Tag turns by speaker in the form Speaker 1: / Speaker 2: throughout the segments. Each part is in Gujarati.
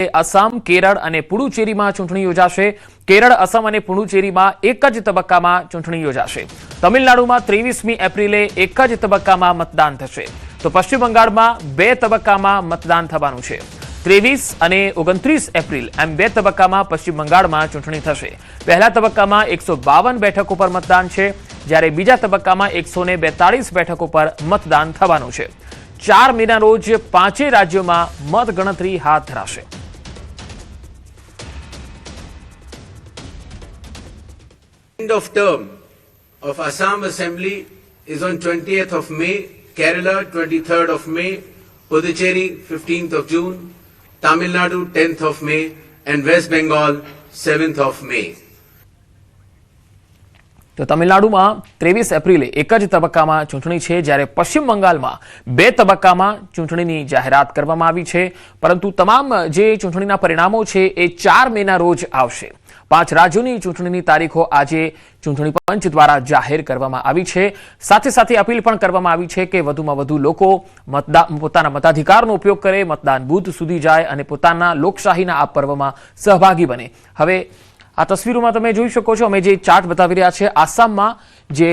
Speaker 1: असम, केरल અને પુડુચેરીમાં ચૂંટણી યોજાશે। કેરળ, અસમ અને પુડુચેરીમાં એક જ તબક્કામાં ચૂંટણી યોજાશે। તમિલનાડુમાં 23મી એપ્રિલે એક જ તબક્કામાં મતદાન થશે, તો પશ્ચિમ બંગાળમાં 2 તબક્કામાં મતદાન થવાનું છે। 23 અને 29 એપ્રિલ એમ 2 તબક્કામાં પશ્ચિમ બંગાળમાં ચૂંટણી થશે। પહેલા તબક્કામાં 152 બેઠકો પર મતદાન છે, જ્યારે બીજા તબક્કામાં 142 બેઠકો પર મતદાન થવાનું છે। 4 મેના રોજ 5 રાજ્યોમાં મતગણતરી હાથ ધરાશે।
Speaker 2: End of term of Assam Assembly is on 20th of May, Kerala 23rd of May, Puducherry 15th of June, Tamil Nadu 10th of May and West Bengal 7th of May.
Speaker 1: તો તમિલનાડુમાં 23 એપ્રિલે એક જ તબક્કામાં ચૂંટણી છે, જ્યારે પશ્ચિમ બંગાળમાં 2 તબક્કામાં ચૂંટણીની જાહેરાત કરવામાં આવી છે, પરંતુ તમામ જે ચૂંટણીના પરિણામો છે એ 4 મેના રોજ આવશે। 5 રાજ્યોની ચૂંટણીની તારીખો આજે ચૂંટણી પંચ દ્વારા જાહેર કરવામાં આવી છે। સાથે સાથે અપીલ પણ કરવામાં આવી છે કે વધુમાં વધુ લોકો પોતાના મતાધિકારનો ઉપયોગ કરે, મતદાન બૂથ સુધી જાય અને પોતાના લોકશાહીના આ પર્વમાં સહભાગી બને। હવે આ તસવીરોમાં તમે જોઈ શકો છો, અમે જે ચાર્ટ બતાવી રહ્યા છે, આસામમાં જે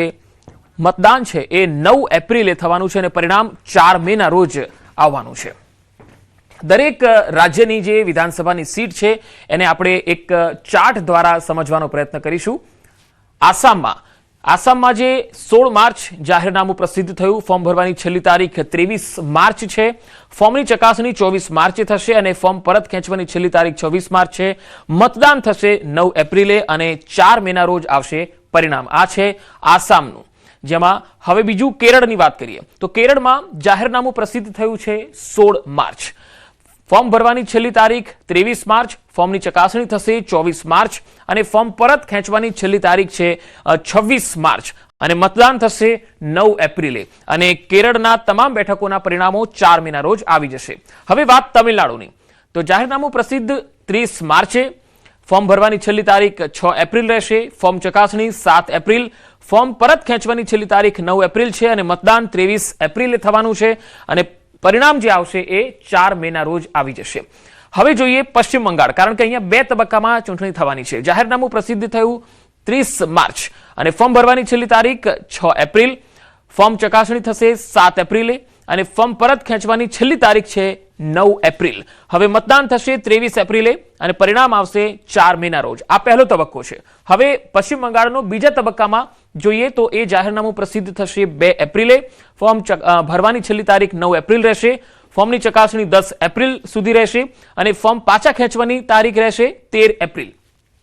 Speaker 1: મતદાન છે એ 9 એપ્રિલે થવાનું છે અને પરિણામ 4 મેના રોજ આવવાનું છે। દરેક રાજ્યની જે વિધાનસભાની સીટ છે એને આપણે એક ચાર્ટ દ્વારા સમજવાનો પ્રયત્ન કરીશું। આસામમાં જે 16 માર્ચ જાહેરનામું પ્રસિદ્ધ થયું, ફોર્મ ભરવાની છેલ્લી તારીખ 23 માર્ચ છે। ફોર્મની ચકાસણી 24 માર્ચે થશે અને ફોર્મ પરત ખેંચવાની છેલ્લી તારીખ 26 માર્ચ છે। મતદાન થશે 9 એપ્રિલે અને 4 મેના રોજ આવશે પરિણામ। આ છે આસામનું। જેમાં હવે બીજું કેરળની વાત કરીએ તો કેરળમાં જાહેરનામું પ્રસિદ્ધ થયું છે 16 માર્ચ। ફોર્મ ભરવાની છેલ્લી તારીખ 23 માર્ચ, ફોર્મની ચકાસણી થશે 24 માર્ચ અને ફોર્મ પરત ખેંચવાની છેલ્લી તારીખ છે 26 માર્ચ અને મતદાન થશે 9 એપ્રિલે અને કેરળના તમામ બેઠકોના પરિણામો 4 મેના રોજ આવી જશે। હવે વાત તમિલનાડુની, તો જાહેરનામું પ્રસિદ્ધ 30 માર્ચે, ફોર્મ ભરવાની છેલ્લી તારીખ 6 એપ્રિલ રહેશે, ફોર્મ ચકાસણી 7 એપ્રિલ, ફોર્મ પરત ખેંચવાની છેલ્લી તારીખ 9 એપ્રિલ છે અને મતદાન 23 એપ્રિલે થવાનું છે અને પરિણામ જે આવશે એ 4 મેના રોજ આવી જશે। હવે જોઈએ પશ્ચિમ બંગાળ, કારણ કે અહીંયા 2 તબક્કામાં ચૂંટણી થવાની છે। જાહેરનામું પ્રસિદ્ધ થયું 30 માર્ચ અને ફોર્મ ભરવાની છેલ્લી તારીખ 6 એપ્રિલ, ફોર્મ ચકાસણી થશે 7 એપ્રિલે અને ફોર્મ પરત ખેંચવાની છેલ્લી તારીખ છે 9 એપ્રિલ। હવે મતદાન થશે 23 એપ્રિલે અને પરિણામ આવશે 4 મેના રોજ। આ પહેલો તબક્કો છે। હવે પશ્ચિમ બંગાળનો બીજા તબક્કામાં જોઈએ તો એ જાહેરનામું પ્રસિદ્ધ થશે 2 એપ્રિલે, ફોર્મ ભરવાની છેલ્લી તારીખ 9 એપ્રિલ રહેશે, ફોર્મની ચકાસણી 10 એપ્રિલ સુધી રહેશે અને ફોર્મ પાછા ખેંચવાની તારીખ રહેશે 13 એપ્રિલ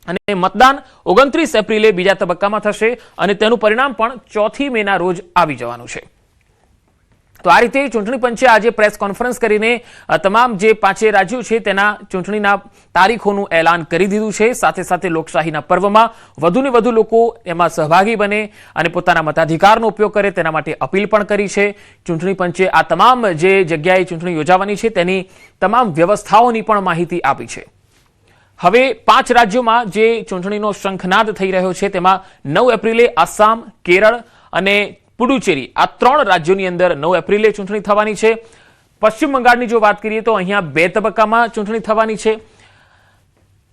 Speaker 1: અને મતદાન 29 એપ્રિલે બીજા તબક્કામાં થશે અને તેનું પરિણામ પણ 4 મેના રોજ આવી જવાનું છે। તો આ રીતે ચૂંટણી પંચે આજે પ્રેસ કોન્ફરન્સ કરીને તમામ જે 5 રાજ્યો છે તેના ચૂંટણીના તારીખોનું એલાન કરી દીધું છે। સાથે સાથે લોકશાહીના પર્વમાં વધુને વધુ લોકો એમાં સહભાગી બને અને પોતાના મતાધિકારનો ઉપયોગ કરે તેના માટે અપીલ પણ કરી છે। ચૂંટણી પંચે આ તમામ જે જગ્યાએ ચૂંટણી યોજાવાની છે તેની તમામ વ્યવસ્થાઓની પણ માહિતી આપી છે। હવે 5 રાજ્યોમાં જે ચૂંટણીનો શંખનાદ થઈ રહ્યો છે તેમાં 9 એપ્રિલે આસામ, કેરળ અને પુડુચેરી આ 3 રાજ્યોની અંદર 9 એપ્રિલે ચૂંટણી થવાની છે। પશ્ચિમ બંગાળની જો વાત કરીએ તો અહીંયા 2 તબક્કામાં ચૂંટણી થવાની છે।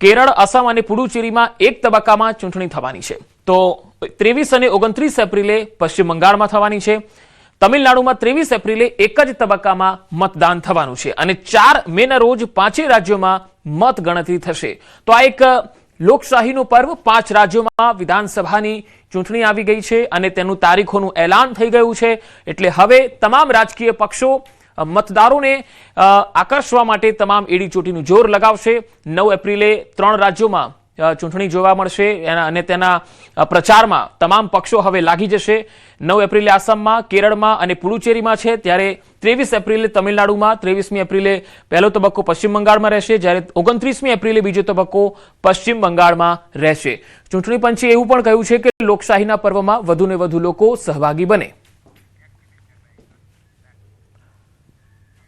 Speaker 1: કેરળ, અસમ અને પુડુચેરીમાં 1 તબક્કામાં ચૂંટણી થવાની છે। તો 23 અને 29 એપ્રિલે પશ્ચિમ બંગાળમાં થવાની છે। તમિલનાડુમાં 23 એપ્રિલે એક જ તબક્કામાં મતદાન થવાનું છે અને 4 મેના રોજ 5 રાજ્યોમાં મતગણતરી થશે। તો આ એક લોકશાહીનું પર્વ, 5 રાજ્યોમાં વિધાનસભાની ચૂંટણી આવી ગઈ છે અને તેનું તારીખોનું એલાન થઈ ગયું છે। એટલે હવે તમામ રાજકીય પક્ષો મતદારોને આકર્ષવા માટે તમામ એડીચોટીનું જોર લગાવશે। 9 એપ્રિલે 3 રાજ્યોમાં ચૂંટણી જોવા મળશે અને તેના પ્રચારમાં તમામ પક્ષો હવે લાગી જશે। 9 એપ્રિલે આસામમાં, કેરળમાં અને પુડુચેરીમાં છે, ત્યારે 23 એપ્રિલે તમિલનાડુમાં, 23મી એપ્રિલે પહેલો તબક્કો પશ્ચિમ બંગાળમાં રહેશે, જ્યારે 29મી એપ્રિલે બીજો તબક્કો પશ્ચિમ બંગાળમાં રહેશે। ચૂંટણી પંચે એવું પણ કહ્યું છે કે લોકશાહીના પર્વમાં વધુને વધુ લોકો સહભાગી બને।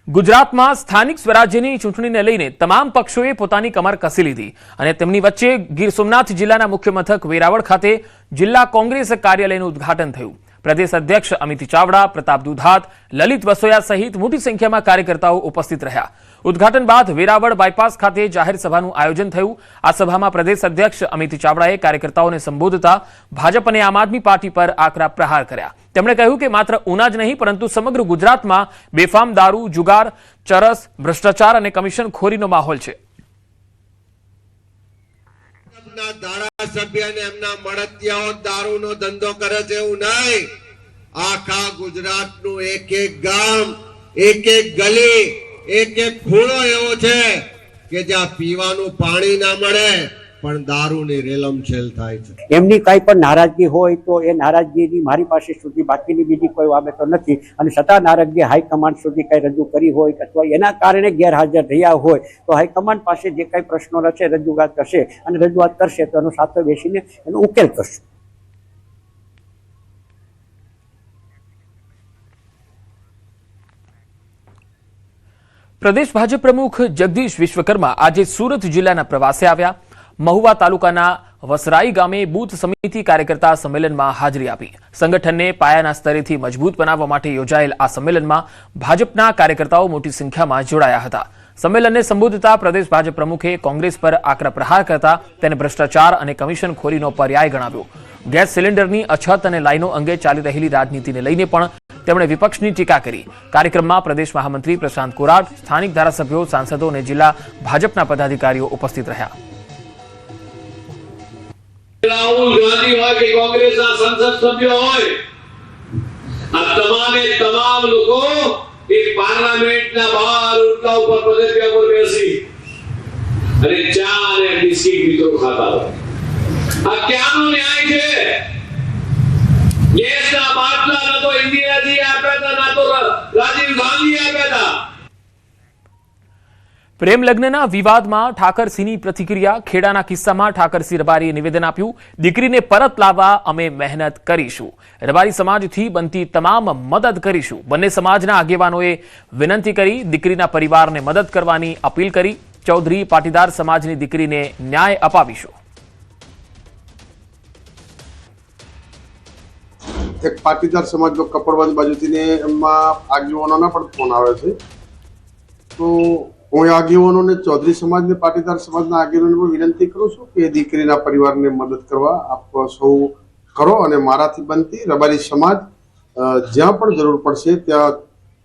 Speaker 1: ગુજરાતમાં સ્થાનિક સ્વરાજ્યની ચૂંટણીને લઈને તમામ પક્ષોએ પોતાની કમર કસી લીધી અને તેમની વચ્ચે ગીર સોમનાથ જિલ્લાના મુખ્ય મથક વેરાવળ ખાતે જિલ્લા કોંગ્રેસ કાર્યાલયનું ઉદ્ઘાટન થયું। પ્રદેશ અધ્યક્ષ અમિત ચાવડા, પ્રતાપ દુધાત, લલિત વસોયા સહિત મોટી સંખ્યામાં કાર્યકર્તાઓ ઉપસ્થિત રહ્યા. ઉદ્ઘાટન બાદ વેરાવળ બાયપાસ ખાતે જાહેર સભાનું આયોજન થયું. આ સભામાં પ્રદેશ અધ્યક્ષ અમિત ચાવડાએ કાર્યકર્તાઓને સંબોધતા ભાજપ અને આમ આદમી પાર્ટી પર આકરા પ્રહાર કર્યા. તેમણે કહ્યું કે માત્ર ઉના જ નહીં પરંતુ સમગ્ર ગુજરાતમાં બેફામ દારૂ, જુગાર, ચરસ, ભ્રષ્ટાચાર અને કમિશનખોરીનો માહોલ છે.
Speaker 3: ધારાસભ્ય અને એમના મળતિયાઓ દારૂનો ધંધો કરે છે એવું નહીં. આખા ગુજરાતનું એક એક ગામ, એક એક ગલી, એક એક ખૂણો એવો છે કે જ્યાં પીવાનું પાણી ના મળે પણ દારૂની રેલમછેલ થાય છે.
Speaker 4: એમની કઈ પણ નારાજગી હોય તો એ નારાજગીની મારી પાસે સુધી બાકીની બીજી કોઈ બાબતો નથી અને છતાં નારાજગી હાઈકમાન્ડ સુધી કઈ રજૂ કરી હોય અથવા એના કારણે ગેરહાજર રહ્યા હોય તો હાઈકમાન્ડ પાસે જે કઈ પ્રશ્નો રહેશે રજૂઆત કરશે અને રજૂઆત કરશે તો એનો સાથે બેસીને એનો ઉકેલ કરશું.
Speaker 1: પ્રદેશ ભાજપ પ્રમુખ જગદીશ વિશ્વકર્મા આજે સુરત જિલ્લાના પ્રવાસે આવ્યા. મહુવા તાલુકાના વસરાઈ ગામે બૂથ સમિતિ કાર્યકર્તા સંમેલનમાં હાજરી આપી. સંગઠનને પાયાના સ્તરેથી મજબૂત બનાવવા માટે યોજાયેલ આ સંમેલનમાં ભાજપના કાર્યકર્તાઓ મોટી સંખ્યામાં જોડાયા હતા. સંમેલનને સંબોધતા પ્રદેશ ભાજપ પ્રમુખે કોંગ્રેસ પર આકરા પ્રહાર કરતા તેને ભ્રષ્ટાચાર અને કમિશનખોરીનો પર્યાય ગણાવ્યો. ગેસ સિલિન્ડરની અછત અને લાઈનો અંગે ચાલી રહેલી રાજનીતિને લઈને પણ તેમણે વિપક્ષની ટીકા કરી. કાર્યક્રમમાં પ્રદેશ મહામંત્રી પ્રશાંત કોરાટ, સ્થાનિક ધારાસભ્યો, સાંસદો અને જિલ્લા ભાજપના પદાધિકારીઓ ઉપસ્થિત રહ્યા.
Speaker 5: રાહુલ ગાંધી હોય કે કોંગ્રેસના સંસદ સભ્યો હોય, આ તમામ લોકો એક પાર્લામેન્ટના બહાર ઉઠકા ઉપર પગથિયા પર બેસી અને ચા અને બિસ્કિટ મિત્રો ખાતા હોય. આ ક્યાંનો ન્યાય છે? ગેસના બાટલા ના તો ઇન્દિરાજી આપ્યા હતા, ના તો રાજીવ ગાંધી આપ્યા હતા.
Speaker 1: પ્રેમ લગ્નના વિવાદમાં ઠાકરસિંહની પ્રતિક્રિયા. ખેડાના કિસ્સામાં ઠાકરસિંહ રબારીએ નિવેદન આપ્યું, દીકરીને પરત લાવવા અમે મહેનત કરીશું. રબારી સમાજથી બનતી તમામ મદદ કરીશું. બંને સમાજના આગેવાનોએ વિનંતી કરી દીકરીના પરિવારને મદદ કરવાની અપીલ કરી. ચૌધરી પાટીદાર સમાજની દીકરીને ન્યાય અપાવીશું.
Speaker 6: એક પાટીદાર સમાજનો કપડવંજ બાજુથી એમાં આગેવાનોના પણ ફોન આવે છે. તો હું આગેવાનોને ચૌધરી સમાજને પાટીદાર સમાજના આગેવાનોને વિનંતી કરું છું કે દીકરીના પરિવારને મદદ કરવા આપ સૌ કરો અને મારાથી બનતી રબારી સમાજ જ્યાં પણ જરૂર પડશે ત્યાં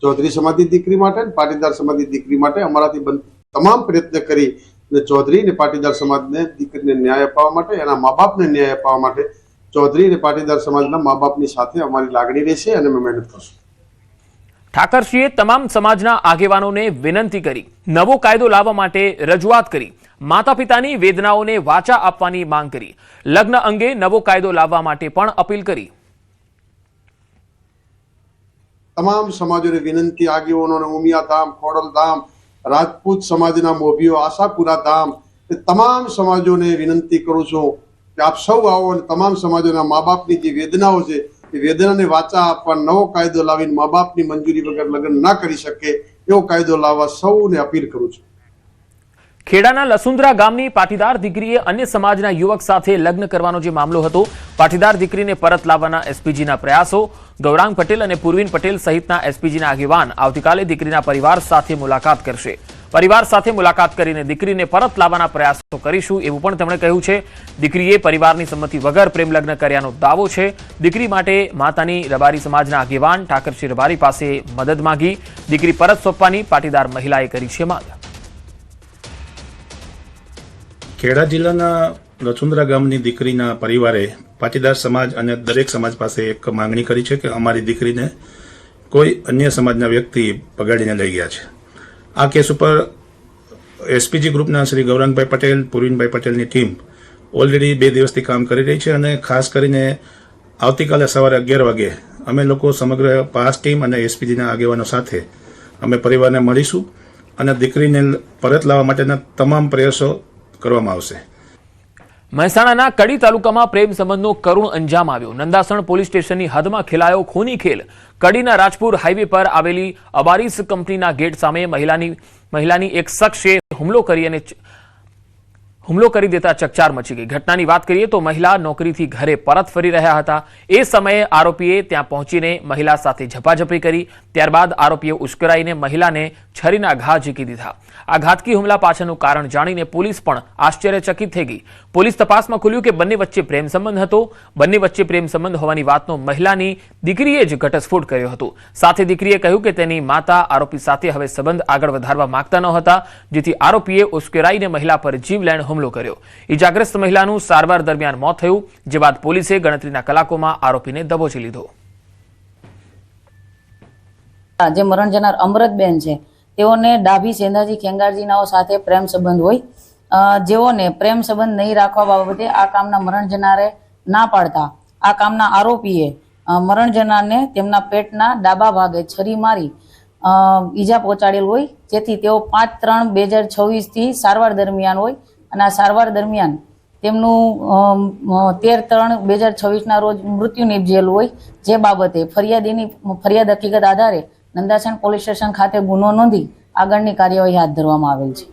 Speaker 6: ચૌધરી સમાજની દીકરી માટે અને પાટીદાર સમાજની દીકરી માટે અમારાથી બનતી તમામ પ્રયત્ન કરી અને ચૌધરી અને પાટીદાર સમાજને દીકરીને ન્યાય અપાવવા માટે, એના મા બાપને ન્યાય અપાવવા માટે ચૌધરી અને પાટીદાર સમાજના મા બાપની સાથે અમારી લાગણી રહેશે અને અમે મહેનત કરશું.
Speaker 1: ઠાકરસિંહે તમામ સમાજના આગેવાનોને વિનંતી કરી. નવો કાયદો લાવવા માટે રજૂઆત કરી. માતા પિતાની વેદનાઓને વાચા આપવાની માંગ કરી. લગ્ન અંગે નવો કાયદો લાવવા માટે પણ અપીલ કરી.
Speaker 6: તમામ સમાજોને વિનંતી, આગેવાનોને ઉમિયા ધામ, ખોડલ ધામ, રાજપૂત સમાજના મોભીઓ, આશાપુરા ધામ, એ તમામ સમાજોને વિનંતી કરું છું કે આપ સૌ આવો અને તમામ સમાજોના મા બાપની જે વેદનાઓ છે એ વેદનાને વાચા આપવા નવો કાયદો લાવીને મા બાપની મંજૂરી વગર લગ્ન ના કરી શકે એવો કાયદો લાવવા સૌને અપીલ કરું છું.
Speaker 1: ખેડાના લસુંદરા ગામની પાટીદાર દીકરીએ અન્ય સમાજના યુવક સાથે લગ્ન કરવાનો જે મામલો હતો, પાટીદાર દીકરીને પરત લાવવાના એસપીજીના પ્રયાસો. ગૌરાંગ પટેલ અને પૂર્વિન પટેલ સહિતના એસપીજીના આગેવાન આવતીકાલે દીકરીના પરિવાર સાથે મુલાકાત કરશે. પરિવાર સાથે મુલાકાત કરીને દીકરીને પરત લાવવાના પ્રયાસો કરીશું એવું પણ તેમણે કહ્યું છે. દીકરીએ પરિવારની સંમતિ વગર પ્રેમ લગ્ન કર્યાનો દાવો છે. દીકરી માટે માતાની રબારી સમાજના આગેવાન ઠાકરસિંહ રબારી પાસે મદદ માંગી. દીકરી પરત સોંપવાની પાટીદાર મહિલાએ કરી છે માંગ.
Speaker 7: ખેડા જિલ્લાના લસુંદરા ગામની દીકરીના પરિવારે પાટીદાર સમાજ અને દરેક સમાજ પાસે એક માંગણી કરી છે કે અમારી દીકરીને કોઈ અન્ય સમાજના વ્યક્તિ પગાડીને લઈ ગયા છે. આ કેસ ઉપર એસપીજી ગ્રુપના શ્રી ગૌરાંગભાઈ પટેલ, પૂર્વિનભાઈ પટેલની ટીમ ઓલરેડી 2 દિવસથી કામ કરી રહી છે અને ખાસ કરીને આવતીકાલે સવારે 11 વાગે અમે લોકો સમગ્ર પાસ ટીમ અને એસપીજીના આગેવાનો સાથે અમે પરિવારને મળીશું અને દીકરીને પરત લાવવા માટેના તમામ પ્રયાસો કરવામાં આવશે.
Speaker 1: મહેસાણાના કડી તાલુકામાં પ્રેમ સંબંધનો કરુણ અંજામ આવ્યો. નંદાસણ પોલીસ સ્ટેશનની હદમાં ખેલાયો ખૂની ખેલ. કડીના રાજપુર હાઈવે પર આવેલી અબારીસ કંપનીના ગેટ સામે મહિલાની એક શખ્સે હુમલો હુમલો કરી દેતા ચકચાર મચી ગઈ। ઘટનાની વાત કરીએ તો મહિલા નોકરીથી ઘરે પરત ફરી રહ્યા હતા। એ સમયે આરોપીએ ત્યાં પહોંચીને મહિલા સાથે ઝપાઝપી કરી। ત્યારબાદ આરોપીએ ઉશ્કેરાઈને મહિલાને છરીના ઘા ઝીકી દીધા। આ ઘાતકી હુમલા પાછળનું કારણ જાણીને પોલીસ પણ આશ્ચર્યચકિત થઈ ગઈ। પોલીસ તપાસમાં ખુલ્યું કે બંને વચ્ચે પ્રેમ સંબંધ હતો। બંને વચ્ચે પ્રેમ સંબંધ હોવાની વાતનો મહિલાની દીકરીએ જ ઘટસ્ફોટ કર્યો હતો। સાથે દીકરીએ કહ્યું કે તેની માતા આરોપી સાથે હવે સંબંધ આગળ વધારવા માંગતા ન હતા, જેથી આરોપીએ ઉશ્કેરાઈને મહિલા પર જીવલેણ હુમલો કર્યો। ઈજાગ્રસ્ત મહિલાનું સારવાર દરમિયાન મોત થયું, જે બાદ પોલીસે ગણતરીના કલાકોમાં આરોપીને દબોચી લીધો।
Speaker 8: જે મરણ જનાર અમૃતબેન છે તેઓને ડાભી સેંધાજી ખેંગારજીનાઓ સાથે પ્રેમ સંબંધ હોય, જેઓને પ્રેમ સંબંધ નહીં રાખવા બાબતે આ કામના મરણ જનારે ના પાડતા આ કામના આરોપીએ મરણ જનારને તેમના પેટના ડાબા ભાગે છરી મારી ઈજા પહોંચાડેલ હોય, જેથી તેઓ 5/3/2026 સારવાર દરમિયાન હોય અને આ સારવાર દરમિયાન તેમનું 13/3/2026 રોજ મૃત્યુ નિપજેલું હોય, જે બાબતે ફરિયાદ હકીકત આધારે નંદાસણ પોલીસ સ્ટેશન ખાતે ગુનો નોંધી આગળની કાર્યવાહી હાથ ધરવામાં આવેલ છે।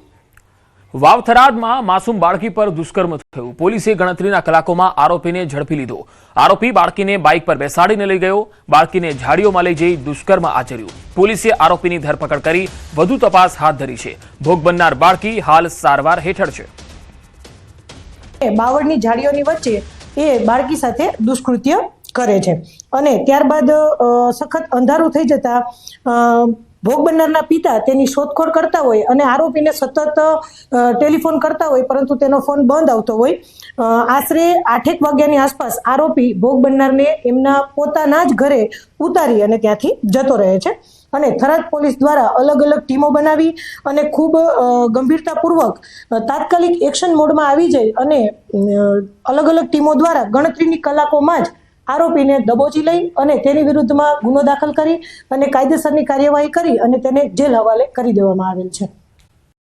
Speaker 1: વાવ થરાદમાં માસૂમ બાળકી પર દુષ્કર્મ થયું। પોલીસે ગણતરીના કલાકોમાં આરોપીને ઝડપી લીધો। આરોપી બાળકીને બાઇક પર બેસાડીને લઈ ગયો, બાળકીને ઝાડીઓમાં લઈ જઈ દુષ્કર્મ આચર્યું। પોલીસે આરોપીની ધરપકડ કરી વધુ તપાસ હાથ ધરી છે। ભોગ બનનાર બાળકી હાલ સારવાર હેઠળ છે।
Speaker 9: બાવળની ઝાડીઓની વચ્ચે એ બાળકી સાથે દુષ્કૃત્ય કરે છે અને ત્યારબાદ સખત અંધારું થઈ જતા ભોગ બનનારના પિતા તેની શોધખોળ કરતા હોય અને આરોપીને સતત ટેલિફોન કરતા હોય, પરંતુ તેનો ફોન બંધ આવતો હોય। આશરે 8 વાગ્યાની આસપાસ આરોપી ભોગ બનનારને એમના પોતાના જ ઘરે ઉતારી અને ત્યાંથી જતો રહે છે અને થરાદ પોલીસ દ્વારા અલગ અલગ ટીમો બનાવી અને ખૂબ ગંભીરતાપૂર્વક તાત્કાલિક એક્શન મોડમાં આવી જાય અને અલગ અલગ ટીમો દ્વારા ગણતરીની કલાકોમાં જ આરોપીને દબોચી લઈ અને તેની વિરુદ્ધમાં ગુનો દાખલ કરી અને કાયદેસરની કાર્યવાહી કરી અને તેને જેલ હવાલે કરી દેવામાં આવેલ છે।